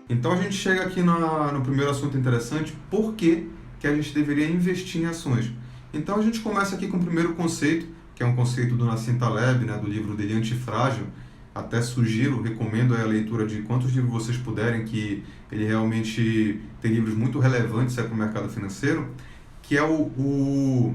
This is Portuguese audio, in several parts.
Então a gente chega aqui no primeiro assunto interessante, por que a gente deveria investir em ações. Então a gente começa aqui com o primeiro conceito, que é um conceito do Nassim Taleb, né, do livro dele Antifrágil. Até sugiro, recomendo a leitura de quantos livros vocês puderem, que ele realmente tem livros muito relevantes para o mercado financeiro, que é o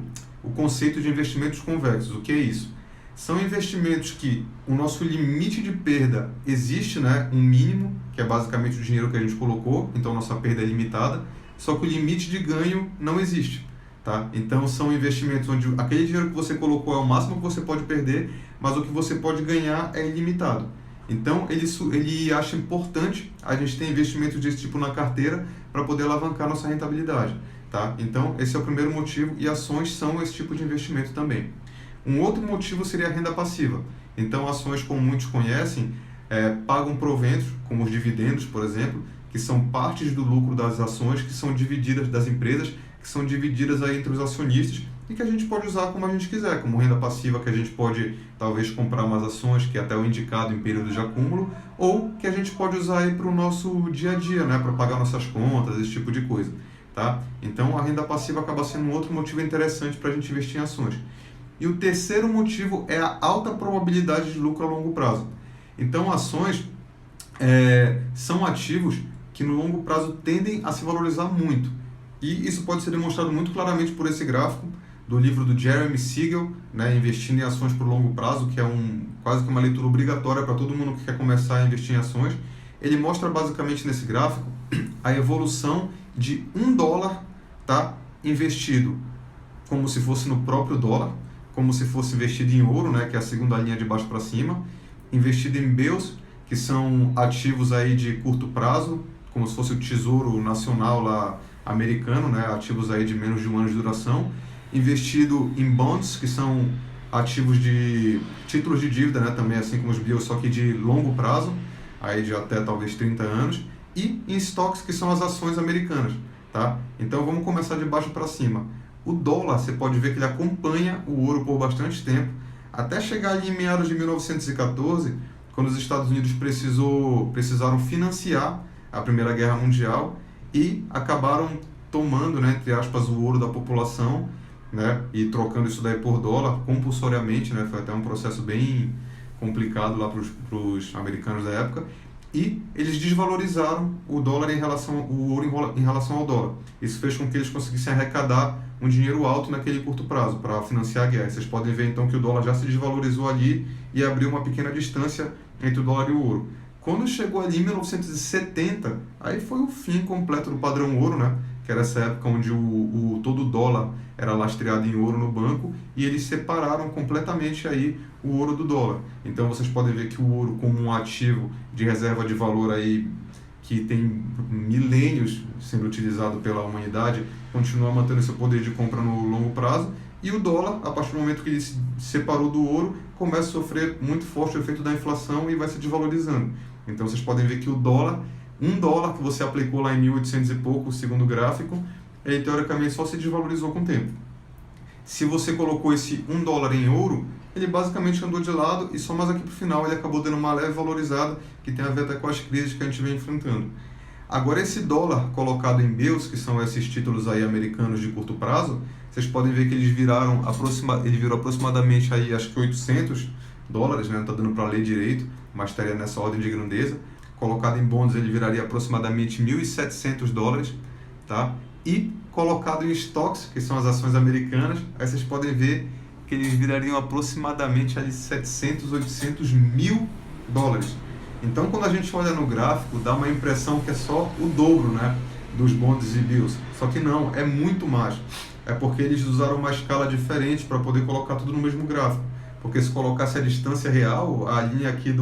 conceito de investimentos convexos. O que é isso? São investimentos que o nosso limite de perda existe, né, um mínimo, que é basicamente o dinheiro que a gente colocou, então nossa perda é limitada, só que o limite de ganho não existe. Tá? Então são investimentos onde aquele dinheiro que você colocou é o máximo que você pode perder, mas o que você pode ganhar é ilimitado. Então ele acha importante a gente ter investimentos desse tipo na carteira para poder alavancar nossa rentabilidade. Tá? Então esse é o primeiro motivo, e ações são esse tipo de investimento também. Um outro motivo seria a renda passiva. Então ações, como muitos conhecem, pagam proventos, como os dividendos, por exemplo, que são partes do lucro das ações que são divididas das empresas, que são divididas aí entre os acionistas e que a gente pode usar como a gente quiser, como renda passiva, que a gente pode talvez comprar umas ações, que é até o indicado em período de acúmulo, ou que a gente pode usar aí para o nosso dia a dia, né, para pagar nossas contas, esse tipo de coisa. Tá? Então a renda passiva acaba sendo um outro motivo interessante para a gente investir em ações. E o terceiro motivo é a alta probabilidade de lucro a longo prazo. Então ações são ativos que no longo prazo tendem a se valorizar muito. E isso pode ser demonstrado muito claramente por esse gráfico do livro do Jeremy Siegel, né, Investindo em Ações por Longo Prazo, que é quase que uma leitura obrigatória para todo mundo que quer começar a investir em ações. Ele mostra basicamente nesse gráfico a evolução de $1, tá, investido como se fosse no próprio dólar, como se fosse investido em ouro, né, que é a segunda linha de baixo para cima, investido em bills, que são ativos aí de curto prazo, como se fosse o Tesouro Nacional lá americano, né, ativos aí de menos de um ano de duração, investido em bonds, que são ativos de títulos de dívida, né, também assim como os bills, só que de longo prazo, aí de até talvez 30 anos, e em stocks, que são as ações americanas. Tá? Então vamos começar de baixo para cima. O dólar, você pode ver que ele acompanha o ouro por bastante tempo, até chegar ali em meados de 1914, quando os Estados Unidos precisaram financiar a Primeira Guerra Mundial e acabaram tomando, né, entre aspas, o ouro da população, né, e trocando isso daí por dólar compulsoriamente, né, foi até um processo bem complicado lá para os americanos da época, e eles desvalorizaram o dólar o ouro em relação ao dólar. Isso fez com que eles conseguissem arrecadar um dinheiro alto naquele curto prazo para financiar a guerra. Vocês podem ver então que o dólar já se desvalorizou ali e abriu uma pequena distância entre o dólar e o ouro. Quando chegou ali em 1970, aí foi o fim completo do padrão ouro, né? Que era essa época onde todo o dólar era lastreado em ouro no banco, e eles separaram completamente aí o ouro do dólar. Então vocês podem ver que o ouro, como um ativo de reserva de valor aí que tem milênios sendo utilizado pela humanidade, continua mantendo seu poder de compra no longo prazo, e o dólar, a partir do momento que ele se separou do ouro, começa a sofrer muito forte o efeito da inflação e vai se desvalorizando. Então vocês podem ver que o dólar, $1 que você aplicou lá em 1800 e pouco, segundo o gráfico, ele teoricamente só se desvalorizou com o tempo. Se você colocou esse $1 em ouro, ele basicamente andou de lado, e só mais aqui para o final ele acabou dando uma leve valorizada, que tem a ver até com as crises que a gente vem enfrentando. Agora esse dólar colocado em bills, que são esses títulos aí americanos de curto prazo, vocês podem ver que ele virou aproximadamente aí, acho que $800, né? Não está dando para ler direito, mas estaria nessa ordem de grandeza. Colocado em bonds ele viraria aproximadamente $1.700, tá? E colocado em stocks, que são as ações americanas, aí vocês podem ver que eles virariam aproximadamente ali 700, 800 mil dólares. Então quando a gente olha no gráfico, dá uma impressão que é só o dobro, né, dos bonds e bills. Só que não, é muito mais. É porque eles usaram uma escala diferente para poder colocar tudo no mesmo gráfico. Porque se colocasse a distância real, a linha aqui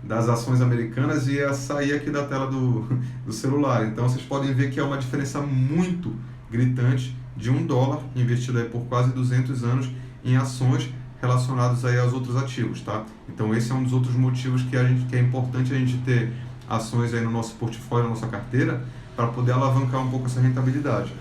das ações americanas ia sair aqui da tela do celular. Então vocês podem ver que é uma diferença muito gritante de $1 investido aí por quase 200 anos em ações relacionadas aí aos outros ativos, tá? Então esse é um dos outros motivos que é importante a gente ter ações aí no nosso portfólio, na nossa carteira, para poder alavancar um pouco essa rentabilidade.